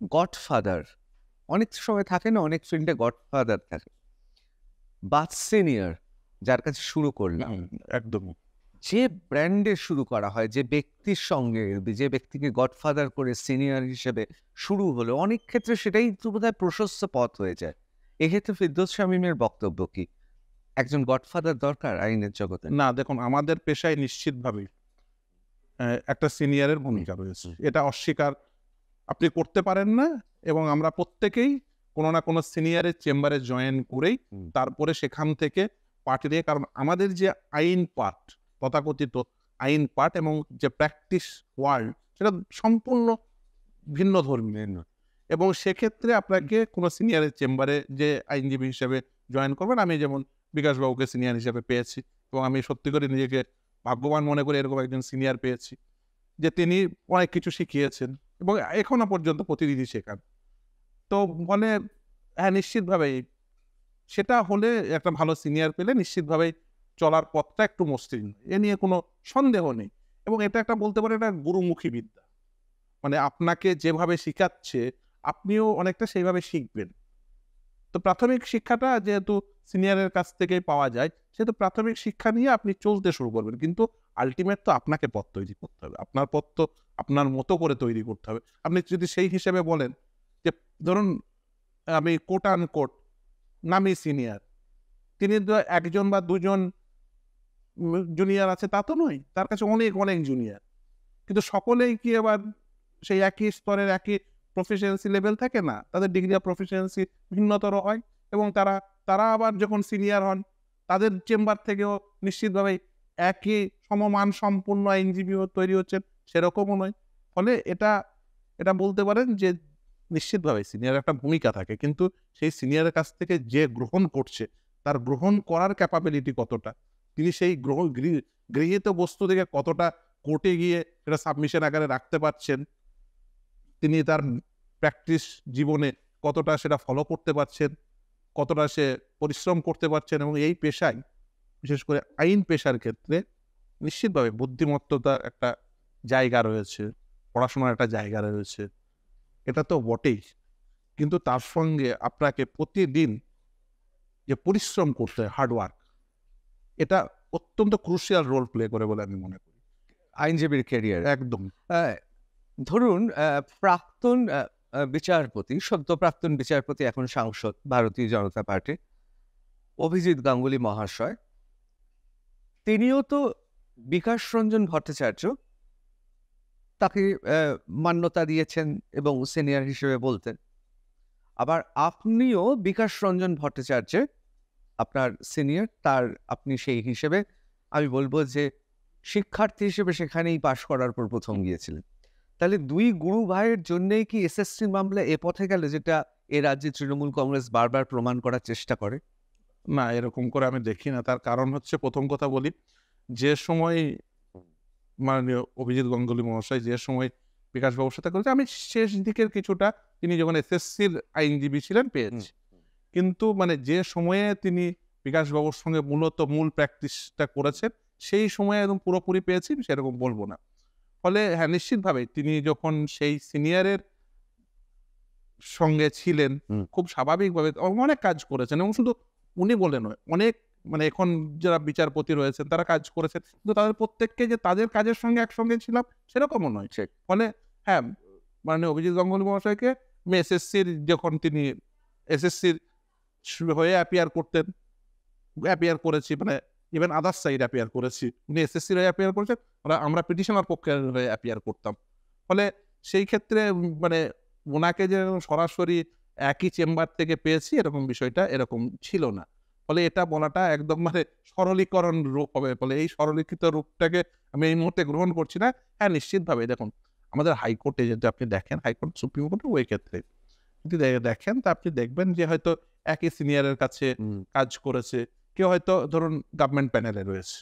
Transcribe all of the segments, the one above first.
Godfather অনেক সময় থাকে না, অনেক ফিল্ডে গডফাদার থাকে বা সিনিয়র, যার কাছে শুরু করলাম। একদমই। যে ব্র্যান্ডে শুরু করা হয়, যে ব্যক্তির সঙ্গে, যে ব্যক্তিকে গডফাদার করে সিনিয়র হিসেবে শুরু হলো, অনেক ক্ষেত্রে সেটাই তো বোধহয় প্রশস্ত পথ হয়ে যায়। এক্ষেত্রে ফিরদৌস শামীমের বক্তব্য কি? একজন গডফাদার দরকার আইনের জগতে? না দেখুন, আমাদের পেশায় নিশ্চিতভাবেই একটা সিনিয়রের ভূমিকা রয়েছে। এটা অস্বীকার আপনি করতে পারেন না, এবং আমরা প্রত্যেকেই কোনো না কোনো সিনিয়রের চেম্বারে জয়েন করেই তারপরে সেখান থেকে পার্ট নিয়ে, কারণ আমাদের যে আইন পাঠ, তথাকথিত আইন পাঠ এবং যে প্র্যাকটিস ওয়ার্ল্ড, সেটা সম্পূর্ণ ভিন্ন ধর্মীয়। এবং সেক্ষেত্রে আপনাকে কোনো সিনিয়রের চেম্বারে যে আইনজীবী হিসেবে জয়েন করবেন, আমি যেমন বিকাশবাবুকে সিনিয়র হিসেবে পেয়েছি, এবং আমি সত্যি করে নিজেকে ভাগ্যবান মনে করি এরকম একজন সিনিয়র পেয়েছি, যে তিনি অনেক কিছু শিখিয়েছেন এবং এখনো পর্যন্ত প্রতিদিনই শেখান। তো মানে হ্যাঁ, নিশ্চিতভাবেই সেটা হলে, একটা ভালো সিনিয়র পেলে নিশ্চিতভাবেই চলার পথটা একটু মসৃণ, এ নিয়ে কোনো সন্দেহ নেই। এবং এটা একটা বলতে পারেন এটা গুরুমুখী বিদ্যা। মানে আপনাকে যেভাবে শিখাচ্ছে আপনিও অনেকটা সেইভাবে শিখবেন। তো প্রাথমিক শিক্ষাটা যেহেতু সিনিয়রের কাছ থেকেই পাওয়া যায়, সেহেতু প্রাথমিক শিক্ষা নিয়ে আপনি চলতে শুরু করবেন। কিন্তু আল্টিমেট তো আপনাকে পথ তৈরি করতে হবে। আপনার পথ তো আপনার মতো করে তৈরি করতে হবে। আপনি যদি সেই হিসেবে বলেন যে, ধরুন আমি কোট আনকোট নামি সিনিয়র, তিনি তো ১ জন বা ২ জন জুনিয়র আছে তা তো নয়। তার কাছে অনেক, অনেক জুনিয়র। কিন্তু সকলেই কি আবার সেই একই স্তরের একই প্রফিসিয়েন্সি লেভেল থাকে না। তাদের ডিগ্রি অফ প্রফিসিয়েন্সি ভিন্নতর হয়, এবং তারা আবার যখন সিনিয়র হন, তাদের চেম্বার থেকেও নিশ্চিতভাবেই একই সমমান সম্পূর্ণ আইনজীবীও তৈরি হচ্ছেন, সেরকমও নয়। ফলে এটা বলতে পারেন যে নিশ্চিতভাবে সিনিয়রের একটা ভূমিকা থাকে। কিন্তু সেই সিনিয়রের কাছ থেকে যে গ্রহণ করছে, তার গ্রহণ করার ক্যাপাবিলিটি কতটা? তিনি সেই গৃহীত বস্তু থেকে কতটা কোর্টে গিয়ে সেটা সাবমিশন আকারে রাখতে পারছেন, তিনি তার প্র্যাকটিস জীবনে কতটা সেটা ফলো করতে পারছেন, কতটা সে পরিশ্রম করতে পারছেন, এবং এই পেশায়, বিশেষ করে আইন পেশার ক্ষেত্রে নিশ্চিতভাবে বুদ্ধিমত্তার একটা জায়গা রয়েছে, পড়াশোনার একটা জায়গা রয়েছে। এটা তো বটেই। কিন্তু তার সঙ্গে আপনাকে প্রতিদিন যে পরিশ্রম করতে হয়, হার্ড ওয়ার্ক, এটা অত্যন্ত ক্রুশিয়াল রোল প্লে করে বলে আমি মনে করি। আইনজীবীর ক্যারিয়ারে একদম। ধরুন প্রাক্তন বিচারপতি, সদ্য প্রাক্তন বিচারপতি, এখন সাংসদ ভারতীয় জনতা পার্টি, অভিজিৎ গাঙ্গুলি মহাশয়, তিনিও তো বিকাশ রঞ্জন ভট্টাচার্য তাকে মান্যতা দিয়েছেন এবং সিনিয়র হিসেবে বলতেন। আবার আপনিও বিকাশ রঞ্জন ভট্টাচার্যের আপনার সিনিয়র, তার আপনি সেই হিসেবে আমি বলবো যে শিক্ষার্থী হিসেবে সেখানেই পাশ করার পর প্রথম গিয়েছিলেন। তাহলে দুই গুরু ভাইয়ের জন্যই কি এসএসসি মামলা এ পথে গেল, যেটা এ রাজ্যে তৃণমূল কংগ্রেস বারবার প্রমাণ করার চেষ্টা করে? না, এরকম করে আমি দেখি না। তার কারণ হচ্ছে, প্রথম কথা বলি, যে সময় মাননীয় অভিজিৎ গাঙ্গুলি মহাশয় যে সময় বিকাশবাবুর সাথে করেছে, আমি শেষ দিকের কিছুটা তিনি যখন এসএসসির আইনজীবী ছিলেন পেয়েছি। কিন্তু মানে যে সময়ে তিনি বিকাশবাবুর সঙ্গে মূল প্র্যাকটিসটা করেছেন, সেই সময়ে একদম পুরোপুরি পেয়েছি সেরকম বলব না। ফলে হ্যাঁ, নিশ্চিতভাবেই তিনি যখন সেই সিনিয়রের সঙ্গে ছিলেন, খুব স্বাভাবিকভাবে অনেক কাজ করেছেন, এবং শুধু উনি বলে নয়, অনেক মানে এখন যারা বিচারপতি রয়েছেন তারা কাজ করেছেন। কিন্তু তাদের প্রত্যেককে যে তাদের কাজের সঙ্গে একসঙ্গে ছিলাম সেরকমও নয়। ঠিক। ফলে হ্যাঁ, মানে অভিজিৎ গাঙ্গুলি মহাশয়কে আমি এসএসসির যখন তিনি এসএসসির হয়ে অ্যাপিয়ার করতেন, অ্যাপিয়ার করেছি, মানে ইভেন আদার সাইড অ্যাপিয়ার করেছি। উনি এসএসসির হয়ে অ্যাপিয়ার করেছেন, আমরা পিটিশনার পক্ষের হয়ে অ্যাপিয়ার করতাম। ফলে সেই ক্ষেত্রে মানে ওনাকে যে সরাসরি একই চেম্বার থেকে পেয়েছি এরকম বিষয়টা এরকম ছিল না। ফলে এটা বলাটা একদম মানে সরলীকরণ রূপ হবে। ফলে এই সরলীকৃত রূপটাকে আমি এই মুহূর্তে গ্রহণ করছি না। হ্যাঁ, নিশ্চিতভাবে দেখুন, আমাদের হাইকোর্টে যদি আপনি দেখেন, হাইকোর্ট, সুপ্রিম কোর্টে ওই ক্ষেত্রে যদি দেখেন, তা আপনি দেখবেন যে হয়তো একই সিনিয়রের কাছে কাজ করেছে। কেউ হয়তো ধরুন গভর্নমেন্ট প্যানেলে রয়েছে।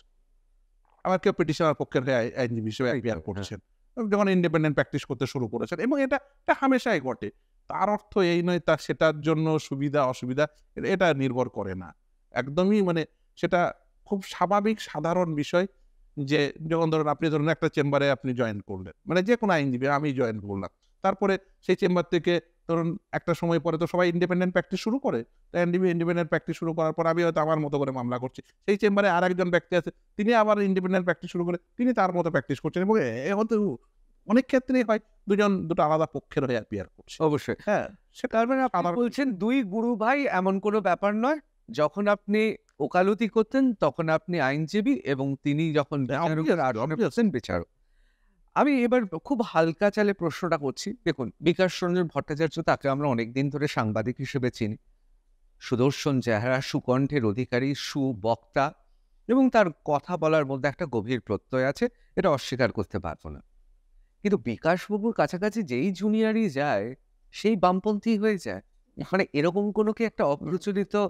আবার কেউ পিটিশনার পক্ষের হয়ে আইনজীবী হিসেবে অ্যাপিয়ার করছেন। যখন ইন্ডিপেন্ডেন্ট প্র্যাকটিস করতে শুরু করেছেন, এবং এটা হামেশাই ঘটে। তার অর্থ এই নয় তার সেটার জন্য সুবিধা অসুবিধা এটা নির্ভর করে না। একদমই মানে সেটা খুব স্বাভাবিক সাধারণ বিষয়, যে যখন ধরুন আপনি একটা চেম্বারে আপনি জয়েন করলেন। মানে যেকোনো আইনজীবী, আমি জয়েন করলাম। তারপরে সেই চেম্বার থেকে ধরুন একটা সময় পরে তো সবাই ইন্ডিপেন্ডেন্ট প্র্যাকটিস শুরু করে, তাই ইন্ডিপেন্ডেন্ট প্র্যাকটিস শুরু করার পর আমি হয়তো আমার মতো করে মামলা করছি, সেই চেম্বারে আর একজন ব্যক্তি আছে, তিনি আবার ইন্ডিপেন্ডেন্ট প্র্যাকটিস শুরু করে তিনি তার মতো প্র্যাকটিস করছেন, এবং হয়তো অনেক ক্ষেত্রেই হয় দুটো আলাদা পক্ষের হয়ে অ্যাপিয়ার করছে। অবশ্যই। হ্যাঁ, সেটা তার মানে আপনি সাধারণ- বলছেন ২ গুরু ভাই এমন কোনো ব্যাপার নয়। যখন আপনি ওকালতি করতেন তখন আপনি আইনজীবী এবং তিনি যখন বিচারকের obviously, আসনে obviously। বসতেন বিচারক। আমি এবার খুব হালকা চালে প্রশ্নটা করছি। দেখুন, বিকাশ রঞ্জন ভট্টাচার্য, তাকে আমরা অনেকদিন ধরে সাংবাদিক হিসেবে চিনি। সুদর্শন চেহারা, সুকণ্ঠের অধিকারী, সুবক্তা এবং তার কথা বলার মধ্যে একটা গভীর প্রত্যয় আছে, এটা অস্বীকার করতে পারবো না। কিন্তু বিকাশবাবুর কাছাকাছি যেই জুনিয়রই যায় সেই বামপন্থী হয়ে যায়। মানে এরকম কোনো কি একটা অপ্রচলিত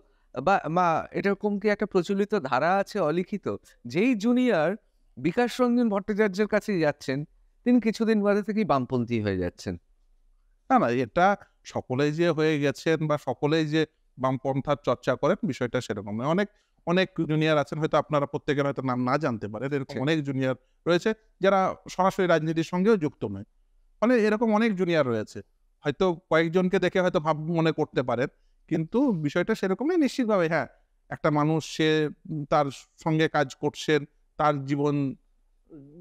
বা এরকম কি একটা প্রচলিত ধারা আছে অলিখিত? যেই জুনিয়র বিকাশ রঞ্জন ভট্টাচার্যের কাছে যাচ্ছেন, তিনি কিছুদিন বাদে থেকেই বামপন্থী হয়ে যাচ্ছেন। না, না, এটা সকলেই যে হয়ে গেছেন বা সকলেই যে বামপন্থার চর্চা করেন বিষয়টা সেরকম নয়। অনেক জুনিয়র আছেন, হয়তো আপনারা প্রত্যেকের হয়তো নাম না জানতে পারেন। এরকম ঠিক। অনেক জুনিয়র রয়েছে যারা সরাসরি রাজনীতির সঙ্গেও যুক্ত নয়। ফলে এরকম অনেক জুনিয়র রয়েছে। হয়তো কয়েকজনকে দেখে হয়তো ভাব মনে করতে পারেন। কিন্তু বিষয়টা সেরকমই নিশ্চিতভাবে হ্যাঁ, একটা মানুষ সে তার সঙ্গে কাজ করছেন, তার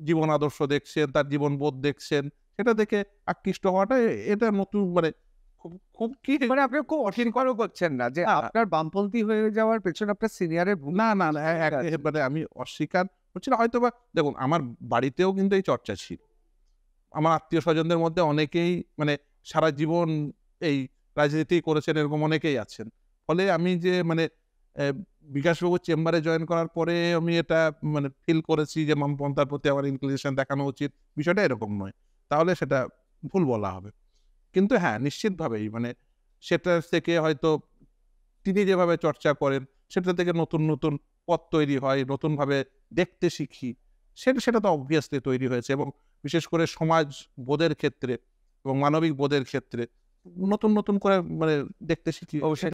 জীবন আদর্শ দেখছেন, তার জীবনবোধ দেখছেন। সেটা দেখে আকৃষ্ট হওয়াটা এটা নতুন মানে খুব খুব কি মানে আপনি খুব অস্বীকারও করছেন না যে আপনার বামপন্থী হয়ে যাওয়ার পেছনে আপনার সিনিয়রের না, না, না, একেবারে আমি অস্বীকার করছি না। হয়তোবা দেখুন আমার বাড়িতেও কিন্তু এই চর্চা ছিল। আমার আত্মীয়-স্বজনদের মধ্যে অনেকেই মানে সারা জীবন এই রাজনীতি করেছেন এরকম অনেকেই আছেন। ফলে আমি যে মানে বিকাশবাবুর চেম্বারে জয়েন করার পরে আমি এটা মানে ফিল করেছি যে বামপন্থার প্রতি আমার ইনক্লিনেশন দেখানো উচিত। বিষয়টা এরকম নয়। তাহলে সেটা ভুল বলা হবে। কিন্তু হ্যাঁ, নিশ্চিতভাবেই মানে সেটার থেকে হয়তো তিনি যেভাবে চর্চা করেন সেটা থেকে নতুন পথ তৈরি হয়, নতুনভাবে দেখতে শিখি। সেটা তো obviously তৈরি হয়েছে, এবং বিশেষ করে সমাজ বোধের ক্ষেত্রে এবং মানবিক বোধের ক্ষেত্রে নতুন করে মানে দেখতে শিখি। অবশ্যই